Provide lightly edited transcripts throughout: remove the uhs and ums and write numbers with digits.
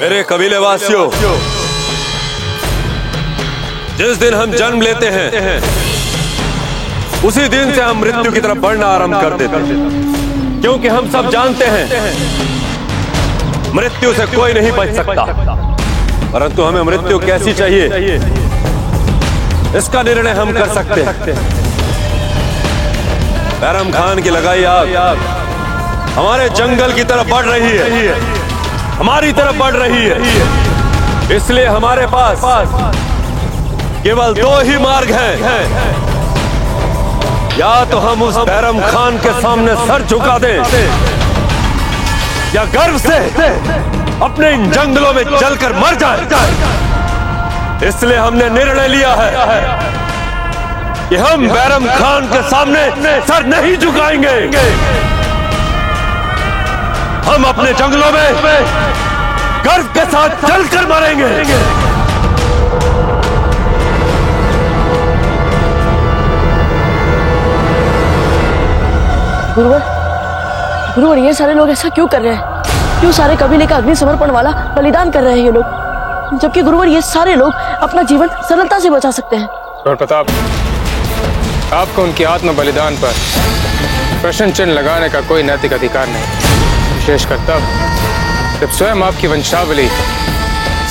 मेरे कबीले वासियों, जिस दिन हम जन्म लेते हैं उसी दिन से हम मृत्यु की तरफ बढ़ना आरंभ कर देते हैं, क्योंकि हम सब जानते हैं मृत्यु से कोई नहीं बच सकता। परंतु हमें मृत्यु कैसी चाहिए इसका निर्णय हम कर सकते हैं। बैरम खान की लगाई आग हमारे जंगल की तरफ बढ़ रही है, हमारी तरफ बढ़ रही है। इसलिए हमारे पास केवल दो ही मार्ग हैं। या तो हम उस बैरम खान के सामने सर झुका दें, या गर्व से अपने इन जंगलों में जलकर मर जाए। इसलिए हमने निर्णय लिया है कि हम बैरम खान के सामने सर नहीं झुकाएंगे। हम अपने जंगलों में गर्व के साथ जलकर मरेंगे। गुरुवर, ये सारे लोग ऐसा क्यों कर रहे हैं? क्यों सारे कबीले का अग्नि समर्पण वाला बलिदान कर रहे हैं ये लोग, जबकि गुरुवर ये सारे लोग अपना जीवन सरलता से बचा सकते हैं? और प्रताप, आपको उनकी आत्म बलिदान पर प्रश्न चिन्ह लगाने का कोई नैतिक अधिकार नहीं, विशेषकर तब जब स्वयं आपकी वंशावली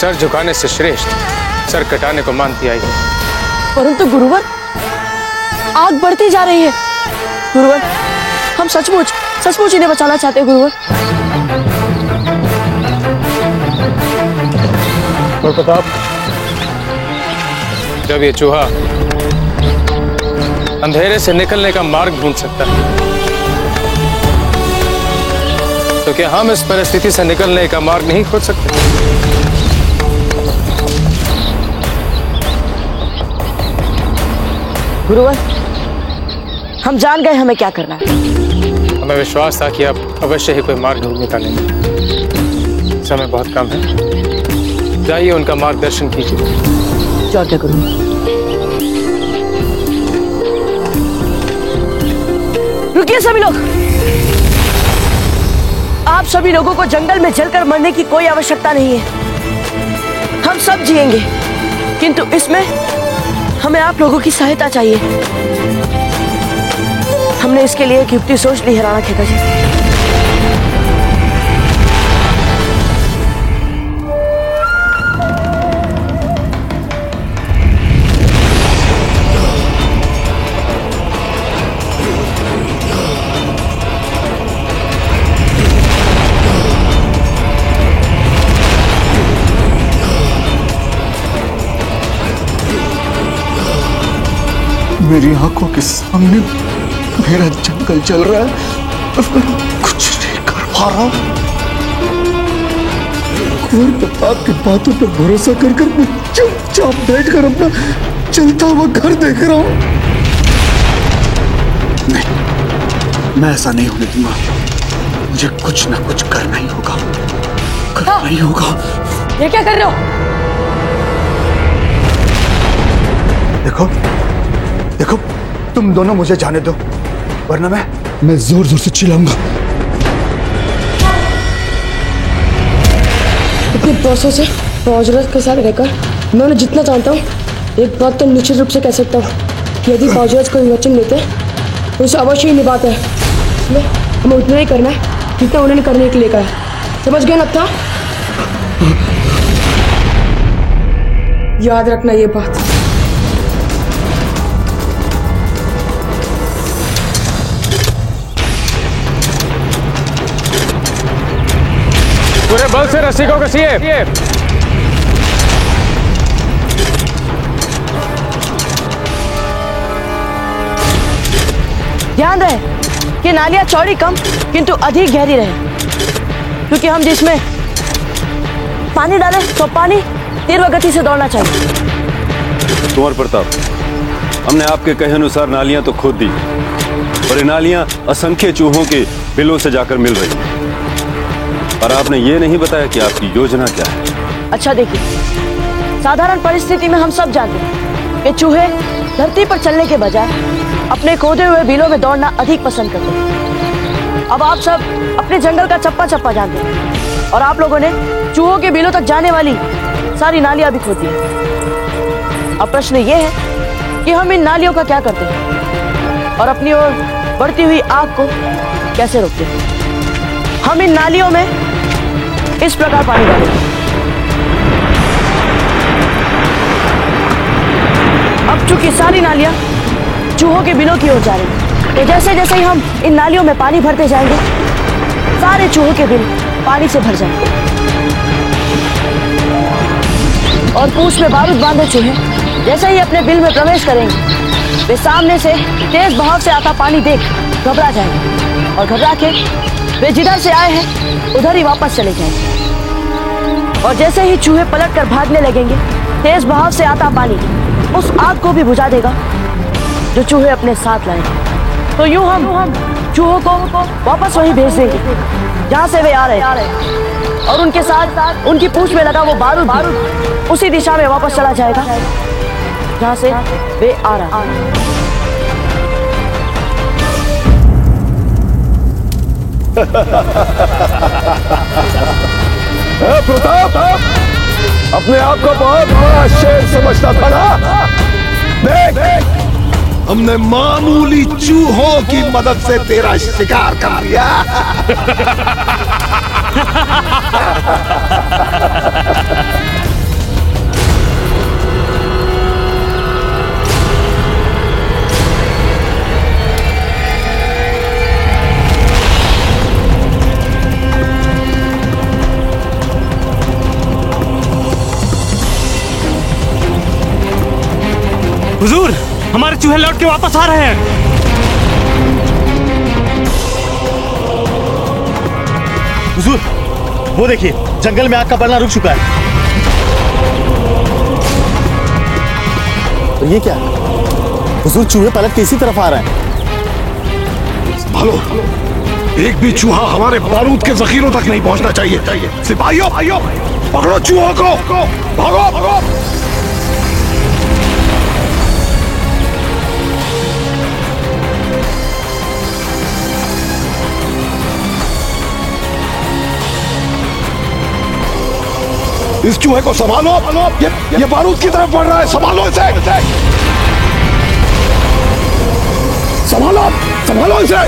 सर झुकाने से श्रेष्ठ सर कटाने को मानती आई है। परंतु गुरुवर, आग बढ़ती जा रही है। गुरुवर, हम सचमुच इन्हें बचाना चाहते हैं गुरुवर। और प्रताप, जब ये चूहा अंधेरे से निकलने का मार्ग ढूंढ सकता है, तो क्या हम इस परिस्थिति से निकलने का मार्ग नहीं खोज सकते? गुरुवर, हम जान गए हमें क्या करना है। हमें विश्वास था कि आप अवश्य ही कोई मार्ग ढूंढ निकालेंगे। समय बहुत कम है, जाइए उनका मार्गदर्शन कीजिए। जो क्या करूँ? रुकिए सभी लोग। आप सभी लोगों को जंगल में जलकर मरने की कोई आवश्यकता नहीं है। हम सब जिएंगे, किंतु इसमें हमें आप लोगों की सहायता चाहिए। हमने इसके लिए एक युक्ति सोच ली है राणा खेता जी। मेरी आंखों के सामने मेरा जंगल जल रहा है और मैं कुछ नहीं कर पा रहा। कुंवर प्रताप की बातों पर भरोसा कर मैं चुपचाप बैठकर अपना चलता हुआ घर देख रहा हूं। नहीं, मैं ऐसा नहीं होने दूंगा। मुझे कुछ ना कुछ करना ही होगा, करना ही होगा। ये क्या कर रहे हो? देखो, तुम दोनों मुझे जाने दो, वरना मैं जोर जोर से चिल्लाऊंगा। अपने बॉसों से बावजूद के साथ रहकर मैं उन्हें जितना जानता हूँ, एक बात तो निश्चित रूप से कह सकता हूँ कि यदि बावजूद कोई वचन लेते हैं तो उसे अवश्य ही निभाते हैं। हमें उतना ही करना है जितना उन्होंने करने के लिए कहा। समझ गए नत्था? याद रखना ये बात। पूरे बल से रस्सी को कसिए। ध्यान रहे कि नालियां चौड़ी कम किंतु अधिक गहरी रहे, क्योंकि हम जिसमें पानी डालें तो पानी तीव्र गति से दौड़ना चाहिए। कुंवर प्रताप, हमने आपके कहे अनुसार नालियां तो खोद दी, और ये नालियां असंख्य चूहों के बिलों से जाकर मिल रही हैं। पर आपने ये नहीं बताया कि आपकी योजना क्या है। अच्छा देखिए, साधारण परिस्थिति में हम सब जानते हैं कि चूहे धरती पर चलने के बजाय अपने खोदे हुए बिलों में दौड़ना अधिक पसंद करते हैं। अब आप सब अपने जंगल का चप्पा चप्पा जानते हैं और आप लोगों ने चूहों के बिलों तक जाने वाली सारी नालियां भी खोदी हैं। अब प्रश्न ये है कि हम इन नालियों का क्या करते हैं और अपनी ओर बढ़ती हुई आग को कैसे रोकते हैं। हम इन नालियों में इस प्रकार पानी डालेंगे। अब चूंकि सारी नालियां चूहों के बिलों की ओर जा रही हैं, तो जैसे जैसे ही हम इन नालियों में पानी भरते जाएंगे, सारे चूहों के बिल पानी से भर जाएंगे और पूंछ में बारूद बांधे चूहे जैसे ही अपने बिल में प्रवेश करेंगे, वे सामने से तेज बहाव से आता पानी देख घबरा जाएंगे और घबरा के वे जिधर से आए हैं उधर ही वापस चले जाएंगे। और जैसे ही चूहे पलट कर भागने लगेंगे, तेज बहाव से आता पानी उस आग को भी बुझा देगा जो चूहे अपने साथ लाए। तो यूं हम चूहों को वापस वहीं भेज देंगे जहां से वे आ रहे हैं और उनके साथ उनकी पूंछ में लगा वो बारूद उसी दिशा में वापस चला जाएगा जहां से वे आ रहा है। प्रताप, अपने आप को बहुत बड़ा शेर समझता था ना? देख, हमने मामूली चूहों की मदद से तेरा शिकार कर लिया। हुजूर, हमारे चूहे लौट के वापस आ रहे हैं। हुजूर, वो देखिए, जंगल में आग का बढ़ना रुक चुका है। तो ये क्या? हुजूर, चूहे पलट के इसी तरफ आ रहे हैं। संभालो, एक भी चूहा हमारे बारूद के जखीरों तक नहीं पहुंचना चाहिए। सिपाहियों, पकड़ो चूहों को, भागो भागो। इस चूहे को संभालो, ये बारूद की तरफ बढ़ रहा है, संभालो इसे, संभालो इसे।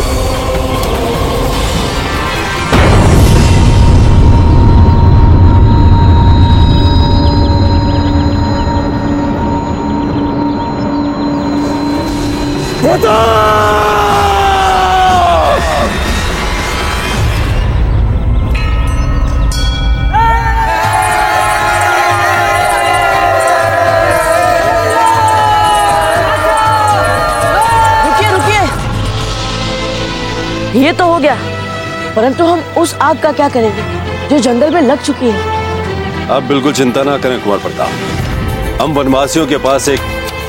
ये तो हो गया, परंतु हम उस आग का क्या करेंगे जो जंगल में लग चुकी है? आप बिल्कुल चिंता ना करें कुंवर प्रताप। हम वनवासियों के पास एक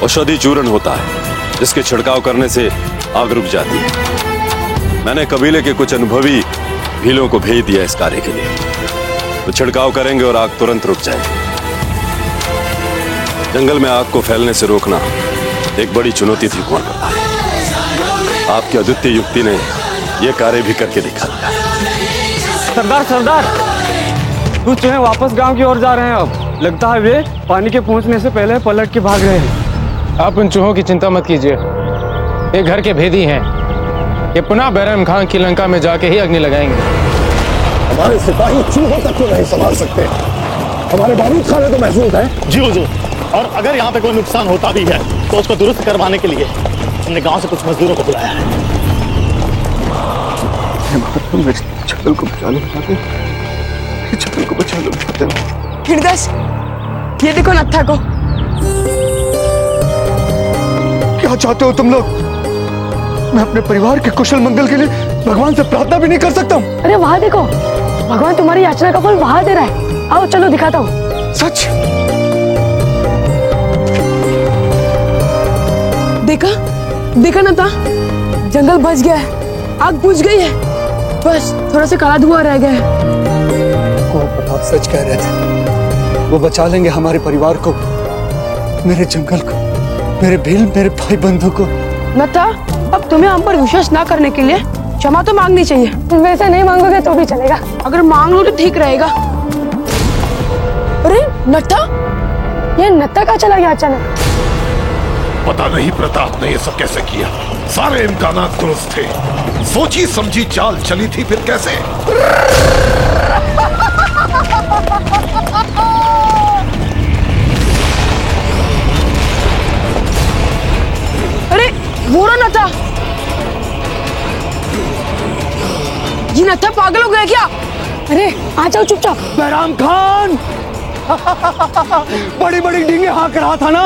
औषधि चूर्ण होता है जिसके छिड़काव करने से आग रुक जाती है। मैंने कबीले के कुछ अनुभवी भीलों को भेज दिया इस कार्य के लिए, तो छिड़काव करेंगे और आग तुरंत रुक जाएगी। जंगल में आग को फैलने से रोकना एक बड़ी चुनौती थी कुंवर प्रताप। आपकी अद्वितीय युक्ति ने ये कार्य भी करके दिखा दिया। सरदार, कुछ चूहे वापस गांव की ओर जा रहे हैं। अब लगता है वे पानी के पहुंचने से पहले पलट के भाग रहे हैं। आप उन चूहों की चिंता मत कीजिए, ये घर के भेदी हैं। ये पुनः बैरम खान की लंका में जाके ही अग्नि लगाएंगे। हमारे सिपाही चूहों तक को नहीं संभाल सकते, हमारे बारूद खाने तो महफूज है। जी हुजूर, और अगर यहाँ पे कोई नुकसान होता भी है तो उसको दुरुस्त करवाने के लिए हमने गांव से कुछ मजदूरों को बुलाया है। मेरे जंगल को बचा लो, मेरे जंगल को बचा लो। हृदय, ये देखो नत्था को। क्या चाहते हो तुम लोग? मैं अपने परिवार के कुशल मंगल के लिए भगवान से प्रार्थना भी नहीं कर सकता हूँ? अरे वहां देखो, भगवान तुम्हारी याचना का फल वहां दे रहा है। आओ चलो दिखाता हूँ। सच? देखा नत्था, जंगल बच गया है, आग बुझ गई है, बस थोड़ा सा काला धुआं रह गया है। कुंवर प्रताप सच कह रहे थे, वो बचा लेंगे हमारे परिवार को, मेरे जंगल को। मेरे भील, मेरे भाई बंधु को। नत्था, अब तुम्हें हम पर विश्वास ना करने के लिए क्षमा तो मांगनी चाहिए। वैसे नहीं मांगोगे तो भी चलेगा, अगर मांग लो तो ठीक रहेगा। अरे नत्था, ये नत्था कहाँ चला गया अचानक? पता नहीं प्रताप ने ये सब कैसे किया। सारे इम्कानात दुरुस्त थे, सोची समझी चाल चली थी, फिर कैसे? अरे वो रहा नत्था। ये नत्था पागल हो गया क्या? अरे आ जाओ चुपचाप। बैराम खान बड़ी बड़ी डींगे हाँक रहा था ना,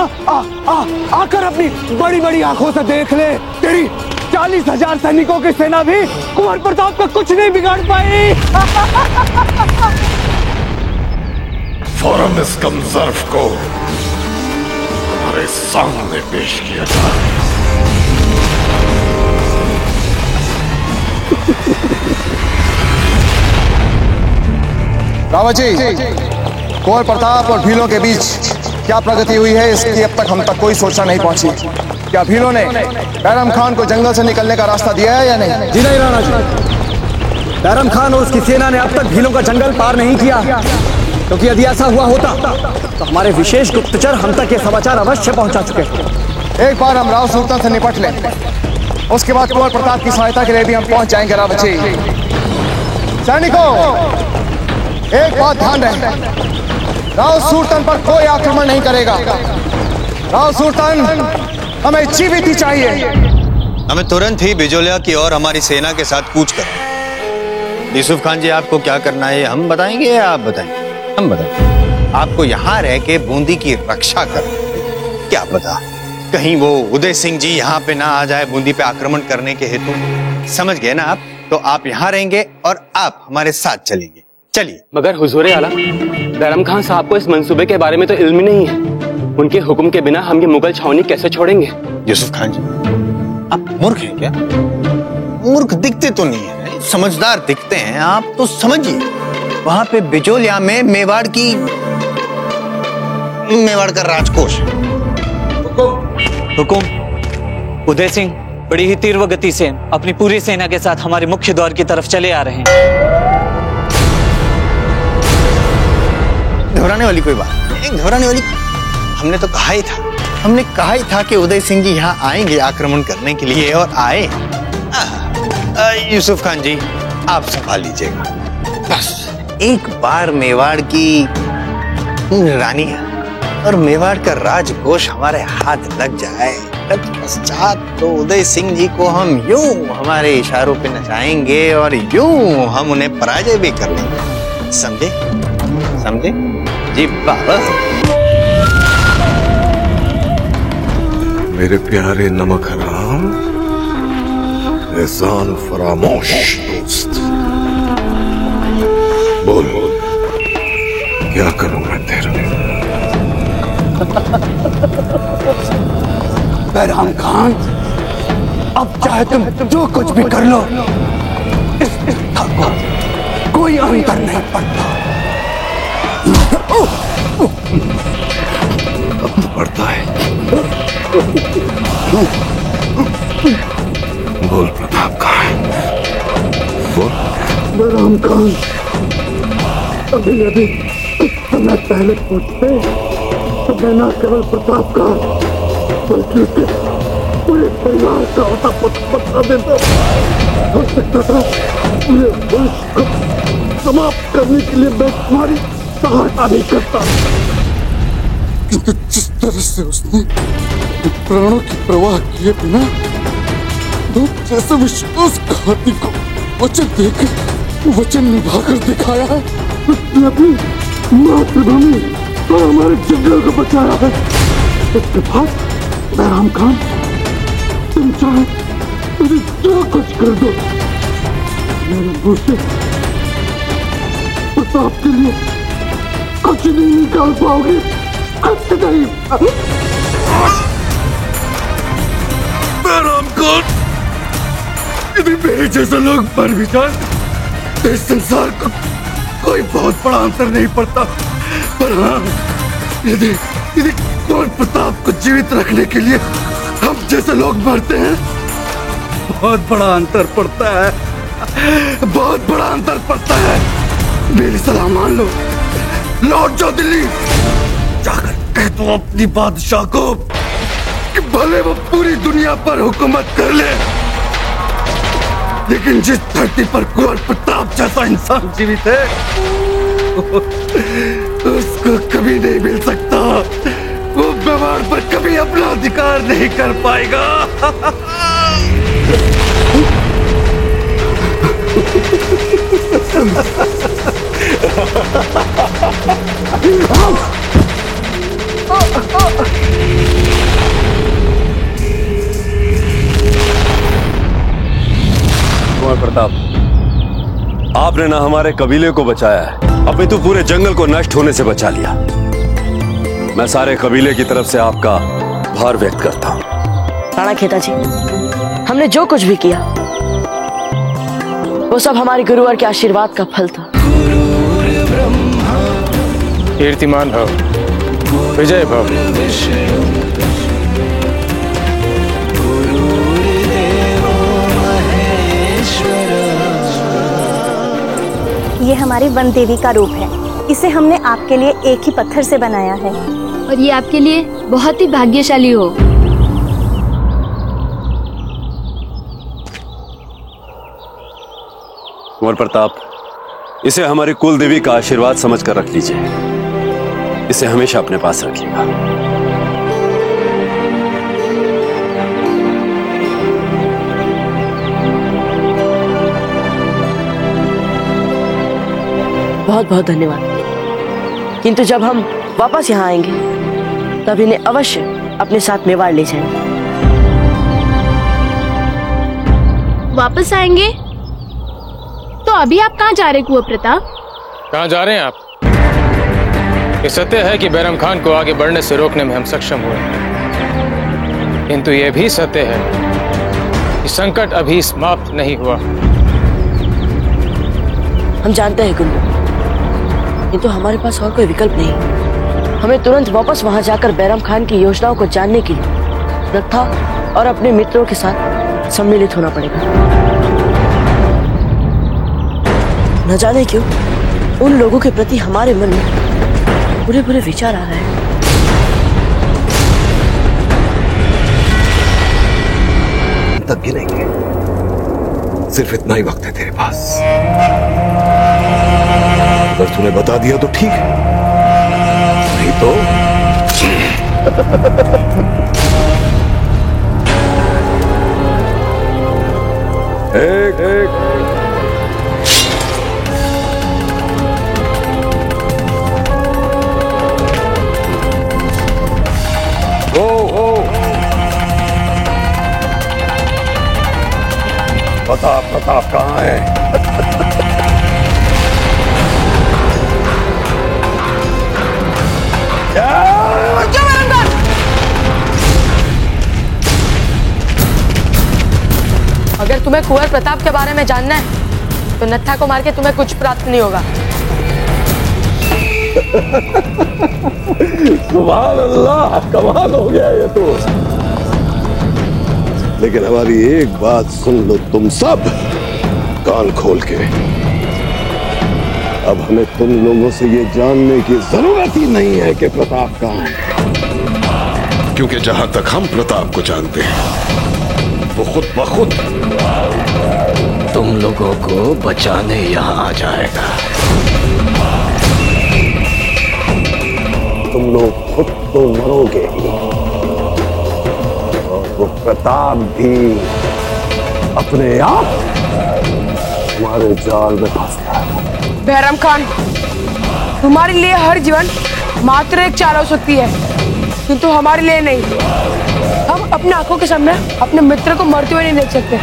आकर अपनी बड़ी बड़ी आंखों से देख ले। तेरी 40,000 सैनिकों की सेना भी कुंवर प्रताप का कुछ नहीं बिगाड़ पाई। फौरन इस कंजर्व को हमारे सामने पेश किया जाए। रावत जी, कुंवर प्रताप और भीलों के बीच क्या प्रगति हुई है, इसकी अब तक हम तक कोई सूचना नहीं पहुंची। क्या भीलों ने बैरम खान को जंगल से निकलने का रास्ता दिया है या नहीं? जी नहीं राणा जी, बैरम खान और उसकी सेना ने अब तक भीलों का जंगल पार नहीं किया, क्योंकि यदि ऐसा हुआ होता तो हमारे विशेष गुप्तचर हम तक ये समाचार अवश्य पहुंचा चुके। एक बार हम राव सुल्तान से निपट लें, उसके बाद कुंवर प्रताप की सहायता के लिए भी हम पहुंच जाएंगे। रावत जी, सैनिकों, एक बात ध्यान रहे, राव सुल्तान पर कोई आक्रमण नहीं करेगा। राव सुल्तान हमें जीवित ही चाहिए। हमें तुरंत ही बिजोलिया की ओर हमारी सेना के साथ कूच करना। यूसुफ खान जी, आपको क्या करना है हम बताएंगे या आप बताएंगे? हम बताएंगे। आपको यहाँ रह के बूंदी की रक्षा कर, क्या पता कहीं वो उदय सिंह जी यहाँ पे ना आ जाए बूंदी पे आक्रमण करने के हेतु। समझ गए ना आप? तो आप यहाँ रहेंगे और आप हमारे साथ चलेंगे। चलिए। मगर हुजूर आला, बैरम खान साहब को इस मंसूबे के बारे में तो इल्म नहीं है। उनके हुक्म के बिना हम ये मुगल छावनी कैसे छोड़ेंगे? यूसुफ खान जी, आप मूर्ख हैं क्या? मूर्ख दिखते तो नहीं है, समझदार दिखते हैं। आप तो समझिए, वहां पे बिजोलिया में मेवाड़ का राजकोष है। हुकुम। उदय सिंह बड़ी ही तीव्र गति से अपनी पूरी सेना के साथ हमारे मुख्य द्वार की तरफ चले आ रहे हैं। घबराने वाली कोई बात नहीं, घबराने वाली। हमने तो कहा ही था, हमने कहा ही था कि उदय सिंह जी यहाँ आएंगे आक्रमण करने के लिए, और आए। यूसुफ खान जी, आप संभाल लीजिएगा। बस एक बार मेवाड़ की रानी और मेवाड़ का राजकोष हमारे हाथ लग जाए, तत्पश्चात तो उदय सिंह जी को हम यूं हमारे इशारों पे नचाएंगे और यूं हम उन्हें पराजय भी कर लेंगे। समझे? समझे जी बाबा? मेरे प्यारे नमक हराम, एहसान फरामोश दोस्त, बोल क्या करूं मैं तेरा? बैराम खान, अब चाहे तुम जो कुछ भी कर लो, इस युद्ध को कोई अंतर नहीं पड़ता। अब तो पड़ता है। बोल प्रताप कहाँ है? बोल। बैराम खान, अभी अभी समय पहले पहुंचते तो मैं न केवल प्रताप का बल्कि उसके पूरे परिवार का होता पता देता। हो सकता था पूरे वंश को समाप्त करने के लिए मैं तुम्हारी सहायता नहीं करता, किंतु जिस तरह से उसने प्राणों की परवाह किए बिना जैसे विश्वासघाती को वचन देकर वचन निभाकर दिखाया है, उसने अपनी मातृभूमि और हमारे जंगल को बचाया है। इसके बाद बैराम खान, तुम चाहे मुझे जो कुछ कर दो, मेरे मुंह से प्रताप के लिए कुछ नहीं निकाल पाओगे, कुछ नहीं। बैराम खान, यदि मेरे जैसे लोग मर भी जाए तो इस संसार को कोई बहुत बड़ा अंतर नहीं पड़ता, पर हाँ, यदि कुंवर प्रताप को जीवित रखने के लिए हम जैसे लोग मरते हैं, बहुत बड़ा अंतर पड़ता है, बहुत बड़ा अंतर पड़ता है। मेरी सलाह मान लो, लौट जाओ दिल्ली, जाकर कह दो अपनी बादशाह को कि भले वो पूरी दुनिया पर हुकूमत कर ले, लेकिन जिस धरती पर कुंवर प्रताप जैसा इंसान जीवित है उसको कभी नहीं मिल सकता। वो व्यवहार पर कभी अपना अधिकार नहीं कर पाएगा। कुंवर प्रताप, आपने ना हमारे कबीले को बचाया है, अपितु पूरे जंगल को नष्ट होने से बचा लिया। मैं सारे कबीले की तरफ से आपका आभार व्यक्त करता हूँ। राणा खेता जी, हमने जो कुछ भी किया वो सब हमारे गुरुवर के आशीर्वाद का फल था। कीर्तिमान भव, विजय भव। ये हमारी वन देवी का रूप है। इसे हमने आपके लिए एक ही पत्थर से बनाया है और ये आपके लिए बहुत ही भाग्यशाली हो। कुंवर प्रताप, इसे हमारी कुल देवी का आशीर्वाद समझकर रख लीजिए। इसे हमेशा अपने पास रखिएगा। बहुत बहुत धन्यवाद। किंतु जब हम वापस यहाँ आएंगे तब इन्हें अवश्य अपने साथ मेवाड़ ले जाएंगे। वापस आएंगे? तो अभी आप कहाँ जा रहे कुंवर प्रताप? कहाँ जा रहे हैं आप? ये सत्य है कि बैरम खान को आगे बढ़ने से रोकने में हम सक्षम हुए, किंतु यह भी सत्य है कि संकट अभी समाप्त नहीं हुआ। हम जानते हैं गुल्लू, किंतु हमारे पास और कोई विकल्प नहीं। हमें तुरंत वापस वहां जाकर बैरम खान की योजनाओं को जानने के लिए रत्था और अपने मित्रों के साथ सम्मिलित होना पड़ेगा। न जाने क्यों उन लोगों के प्रति हमारे मन में बुरे बुरे विचार आ रहे हैं। तक गिनेंगे, सिर्फ इतना ही वक्त है तेरे पास। अगर तूने बता दिया तो ठीक है, नहीं तो एक प्रताप कहाँ है? अगर तुम्हें कुंवर प्रताप के बारे में जानना है तो नत्था को मार के तुम्हें कुछ प्राप्त नहीं होगा। सुभान अल्लाह, कमाल हो गया ये तो। लेकिन हमारी एक बात सुन लो तुम सब, कान खोल के। अब हमें तुम लोगों से ये जानने की जरूरत ही नहीं है कि प्रताप कहाँ है, क्योंकि जहां तक हम प्रताप को जानते हैं वो खुद ब खुद तुम लोगों को बचाने यहां आ जाएगा। तुम लोग खुद तो मरोगे ही, वो प्रताप भी अपने आप हमारे जाल में फंस गया। बैरम खान, तुम्हारे लिए हर जीवन मात्र एक चाल हो सकती है, किंतु हमारे लिए नहीं। हम अपने आंखों के सामने अपने मित्र को मरते हुए नहीं देख सकते।